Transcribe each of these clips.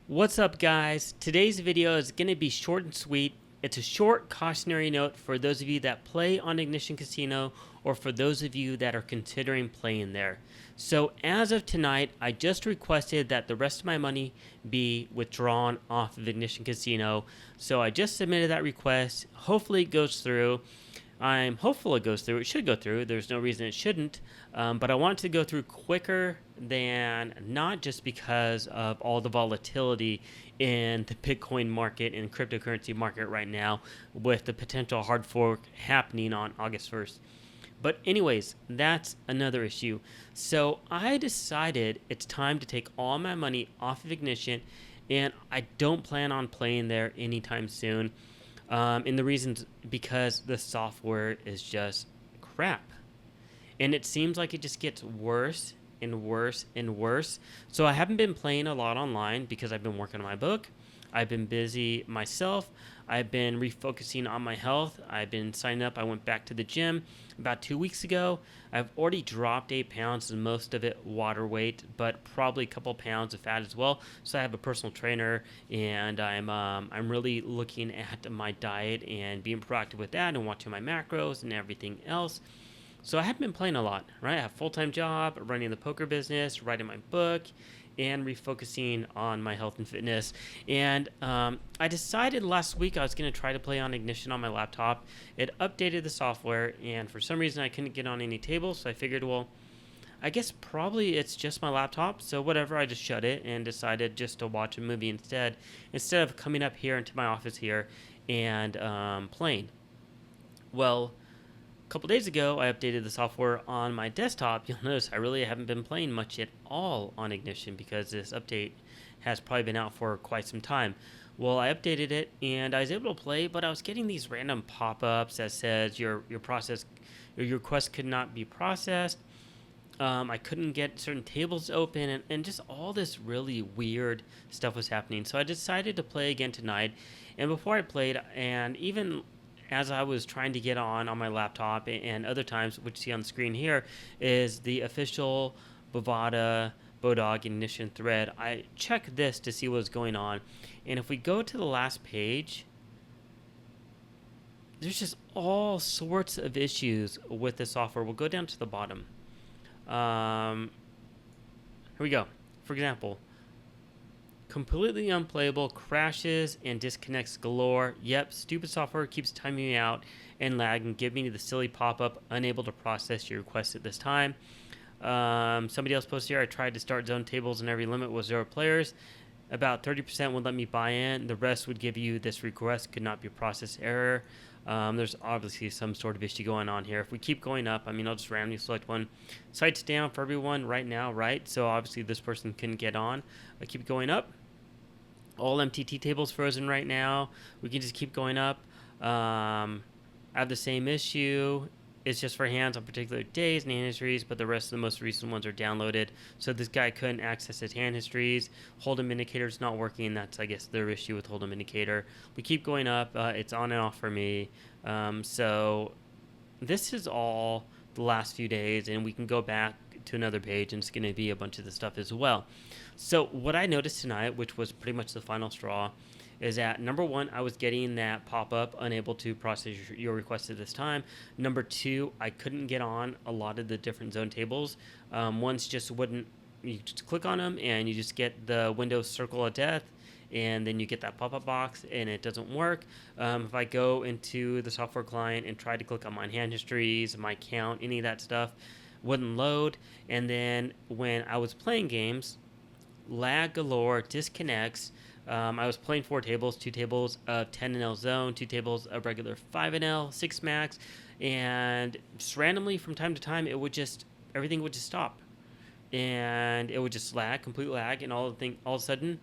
What's up, guys? Today's video is going to be short and sweet. It's a short cautionary note for those of you that play on Ignition Casino or for those of you that are considering playing there. So as of tonight, I just requested that the rest of my money be withdrawn off of Ignition Casino. So I just submitted that request. Hopefully it goes through. I'm hopeful it goes through. It should go through. There's no reason it shouldn't. But I want it to go through quicker than not, just because of all the volatility in the Bitcoin market and cryptocurrency market right now, with the potential hard fork happening on August 1st. But anyways, that's another issue. So I decided it's time to take all my money off of Ignition, and I don't plan on playing there anytime soon. And the reason's because the software is just crap. And it seems like it just gets worse and worse and worse. So I haven't been playing a lot online because I've been working on my book. I've been busy myself. I've been refocusing on my health. I've been signing up. I went back to the gym about 2 weeks ago. I've already dropped 8 pounds, and most of it water weight, but probably a couple pounds of fat as well. So I have a personal trainer, and I'm really looking at my diet and being proactive with that, and watching my macros and everything else. So I haven't been playing a lot, right? I have a full-time job, running the poker business, writing my book, and refocusing on my health and fitness. And I decided last week I was going to try to play on Ignition on my laptop. It updated the software, and for some reason I couldn't get on any tables, so I figured, well, I guess probably it's just my laptop, so whatever, I just shut it and decided just to watch a movie instead of coming up here into my office here and playing. Well, couple days ago, I updated the software on my desktop. You'll notice I really haven't been playing much at all on Ignition because this update has probably been out for quite some time. Well, I updated it and I was able to play, but I was getting these random pop-ups that says your request could not be processed. I couldn't get certain tables open, and just all this really weird stuff was happening. So I decided to play again tonight. And before I played, and even as I was trying to get on my laptop and other times, which you see on the screen here, is the official Bovada Bodog Ignition thread. I checked this to see what was going on. And if we go to the last page, there's just all sorts of issues with the software. We'll go down to the bottom. Here we go. For example, completely unplayable, crashes and disconnects galore. Yep, stupid software keeps timing me out and lagging, giving me the silly pop-up, unable to process your request at this time. Somebody else posted here, I tried to start zone tables and every limit was 0 players. About 30% would let me buy in. The rest would give you this request could not be processed error. There's obviously some sort of issue going on here. If we keep going up, I'll just randomly select one. Sites down for everyone right now, right? So obviously this person couldn't get on. I keep going up. All MTT tables frozen right now. We can just keep going up. I have the same issue. It's just for hands on particular days and hand histories, but the rest of the most recent ones are downloaded. So this guy couldn't access his hand histories. Hold'em indicator is not working. That's, I guess, their issue with Hold'em indicator. We keep going up. It's on and off for me. So this is all the last few days, and we can go back to another page, and it's going to be a bunch of the stuff as well. So what I noticed tonight, which was pretty much the final straw, is that number one, I was getting that pop-up, unable to process your request at this time. Number two, I couldn't get on a lot of the different zone tables. Ones just wouldn't, you just click on them and you just get the Windows circle of death, and then you get that pop-up box and it doesn't work. If I go into the software client and try to click on my hand histories, my count, any of that stuff, wouldn't load. And then when I was playing games, lag galore, disconnects. I was playing 4 tables, 2 tables of 10NL zone, 2 tables of regular 5NL, 6 max, and just randomly from time to time, everything would just stop, and it would just lag, complete lag, and all of a sudden,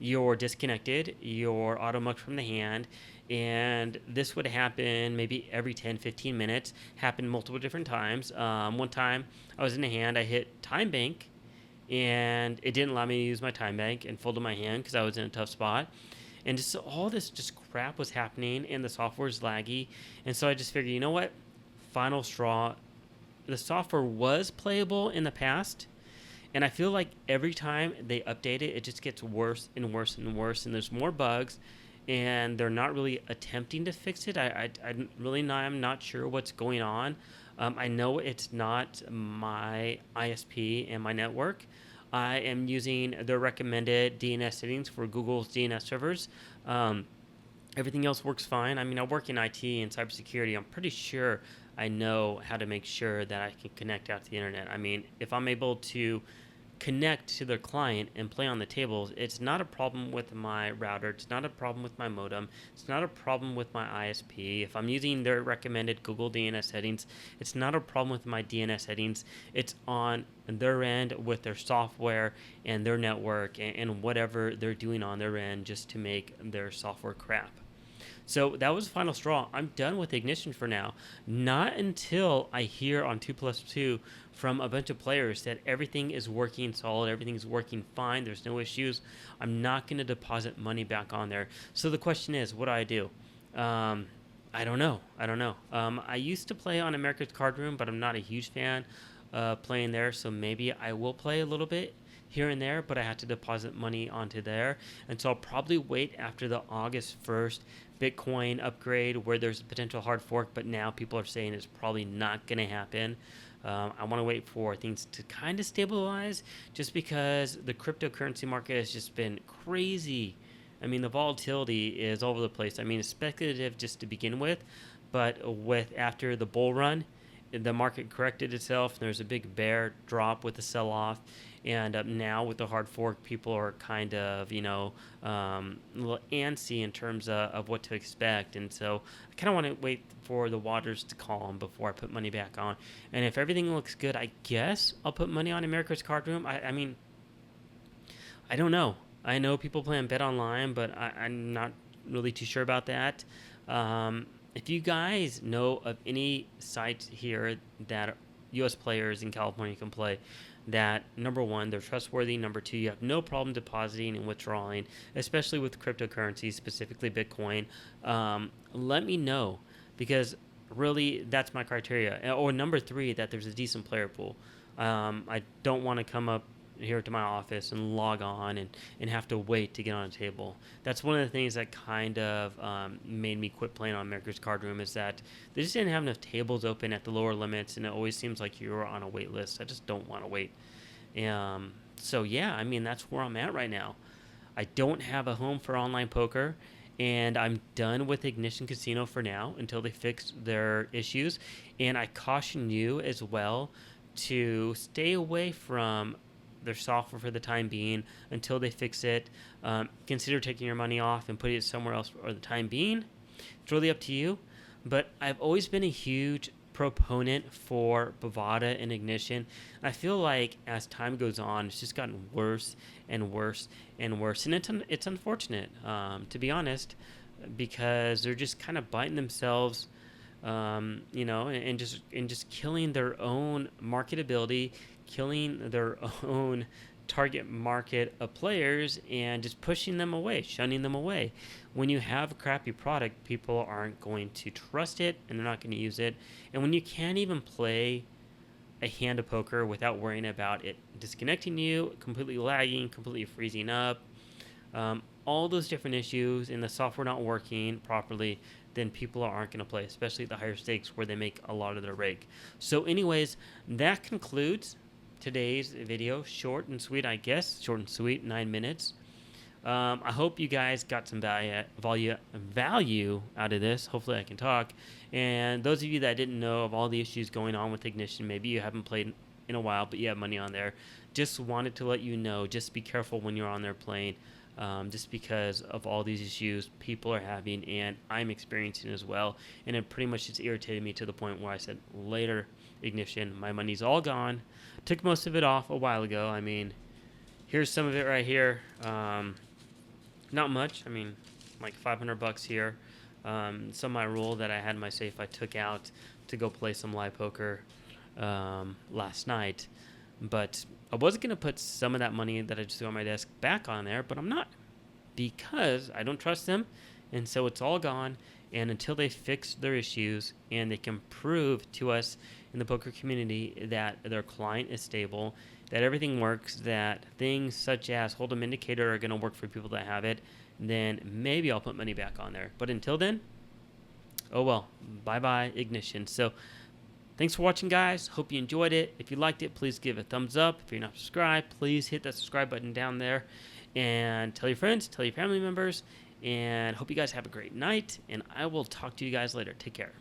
you're disconnected, you're auto-mucked from the hand, and this would happen maybe every 10-15 minutes, happened multiple different times. One time, I was in a hand, I hit time bank, and it didn't allow me to use my time bank and folded my hand because I was in a tough spot. And just all this just crap was happening, and the software's laggy. And so I just figured, you know what? Final straw. The software was playable in the past, And I feel like every time they update it, it just gets worse and worse and worse, and there's more bugs, and they're not really attempting to fix it. I'm not sure what's going on. I know it's not my ISP and my network. I am using the recommended DNS settings for Google's DNS servers. Everything else works fine. I mean, I work in IT and cybersecurity. I'm pretty sure I know how to make sure that I can connect out to the internet. I mean, if I'm able to connect to their client and play on the tables, it's not a problem with my router. It's not a problem with my modem. It's not a problem with my ISP. If I'm using their recommended Google DNS settings, it's not a problem with my DNS settings. It's on their end with their software and their network and whatever they're doing on their end just to make their software crap. So that was the final straw. I'm done with Ignition for now. Not until I hear on 2+2 from a bunch of players that everything is working solid, everything is working fine, there's no issues. I'm not going to deposit money back on there. So the question is, what do I do? I don't know. I used to play on America's Card Room, but I'm not a huge fan playing there. So maybe I will play a little bit here and there, but I have to deposit money onto there. And so I'll probably wait after the August 1st Bitcoin upgrade where there's a potential hard fork, but now people are saying it's probably not going to happen. I want to wait for things to kind of stabilize just because the cryptocurrency market has just been crazy. I mean, the volatility is all over the place. I mean, it's speculative just to begin with, but after the bull run, the market corrected itself, and there's a big bear drop with the sell-off, and now with the hard fork, people are kind of, a little antsy in terms of what to expect, and so I kind of want to wait for the waters to calm before I put money back on. And if everything looks good, I guess I'll put money on America's Card Room. I mean, I don't know. I know people play on Bet Online, but I'm not really too sure about that. If you guys know of any sites here that U.S. players in California can play, that number one, they're trustworthy. Number two, you have no problem depositing and withdrawing, especially with cryptocurrencies, specifically Bitcoin. Let me know, because really that's my criteria. Or number three, that there's a decent player pool. I don't want to come up here to my office and log on and have to wait to get on a table. That's one of the things that kind of made me quit playing on America's Card Room, is that they just didn't have enough tables open at the lower limits, and it always seems like you're on a wait list. I just don't want to wait. So yeah, I mean, that's where I'm at right now. I don't have a home for online poker, and I'm done with Ignition Casino for now until they fix their issues. And I caution you as well to stay away from their software for the time being until they fix it. Consider taking your money off and putting it somewhere else for the time being. It's really up to you. But I've always been a huge proponent for Bovada and Ignition. I feel like as time goes on, it's just gotten worse and worse and worse. And it's unfortunate, to be honest, because they're just kind of biting themselves, and just killing their own marketability, killing their own target market of players, and just pushing them away, shunning them away. When you have a crappy product, people aren't going to trust it, and they're not going to use it. And when you can't even play a hand of poker without worrying about it disconnecting you, completely lagging, completely freezing up, all those different issues, and the software not working properly, then people aren't going to play, especially at the higher stakes where they make a lot of their rake. So anyways, that concludes today's video. Short and sweet, I guess. Short and sweet, 9 minutes. I hope you guys got some value out of this. Hopefully I can talk. And those of you that didn't know of all the issues going on with Ignition, maybe you haven't played in a while, but you have money on there, just wanted to let you know, just be careful when you're on there playing, just because of all these issues people are having, and I'm experiencing as well. And it pretty much just irritated me to the point where I said, later, Ignition, my money's all gone. Took most of it off a while ago. I mean, here's some of it right here. Not much. I mean, like $500 here. Some of my roll that I had in my safe I took out to go play some live poker last night. But I was going to put some of that money that I just threw on my desk back on there, but I'm not, because I don't trust them, and so it's all gone. And until they fix their issues and they can prove to us in the poker community that their client is stable that everything works, that things such as Hold'em Indicator are going to work for people that have it, then maybe I'll put money back on there. But until then, oh well, bye-bye Ignition. So thanks for watching, guys. Hope you enjoyed it. If you liked it, please give a thumbs up. If you're not subscribed, please hit that subscribe button down there. And tell your friends, tell your family members. And hope you guys have a great night. And I will talk to you guys later. Take care.